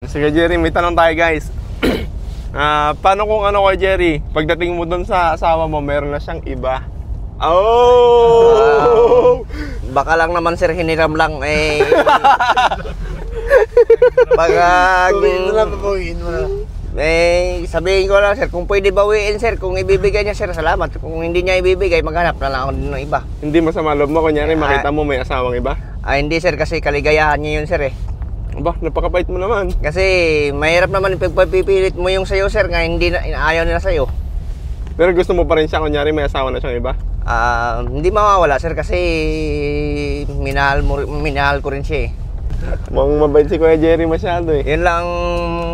Sige Jerry, may tanong tayo guys. Paano kung ano kay Jerry, pagdating mo doon sa asawa mo, meron na siyang iba? Oh! Baka lang naman sir, hiniram lang eh. Baka sabihin ko lang sir, kung pwede bawiin sir, kung ibibigay niya sir, salamat. Kung hindi niya ibibigay, maghanap na lang ako ng iba. Hindi masama loob mo, kunyari makita mo may asawang iba? Hindi sir, kasi kaligayahan niya yun sir eh. Aba, napakabait mo naman. Kasi mahirap naman pagpapipilit mo yung sayo sir, nga hindi na, ayaw nila sayo. Pero gusto mo pa rin siya, kunyari may asawa na siyang iba? Hindi mawawala sir, kasi minahal ko rin siya eh. Mukhang mabait si Kuya Jerry masyado eh. Yun lang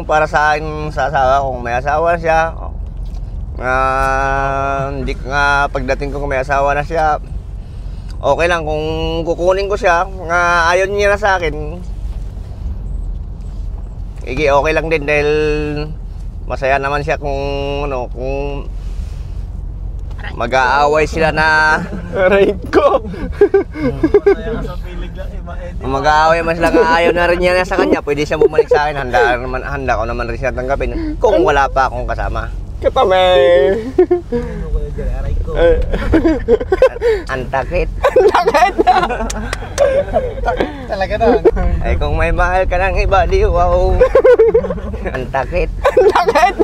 para sa akin sa asawa, kung may asawa siya. Hindi nga pagdating ko kung may asawa na siya, okay lang kung kukunin ko siya, ayaw niya na sa akin. Okay lang din dahil masaya naman siya kung kung mag-aaway sila na aray ko. Mag-aaway man sila nga ayaw na rin niya sa kanya, pwede siya bumalik sa akin, handa ko naman rin siya tanggapin kung wala pa akong kasama. Katamay. Ang takit. Talaga na. Ay kung may mahal ka ng iba, di wow. Ang takit. Ang takit.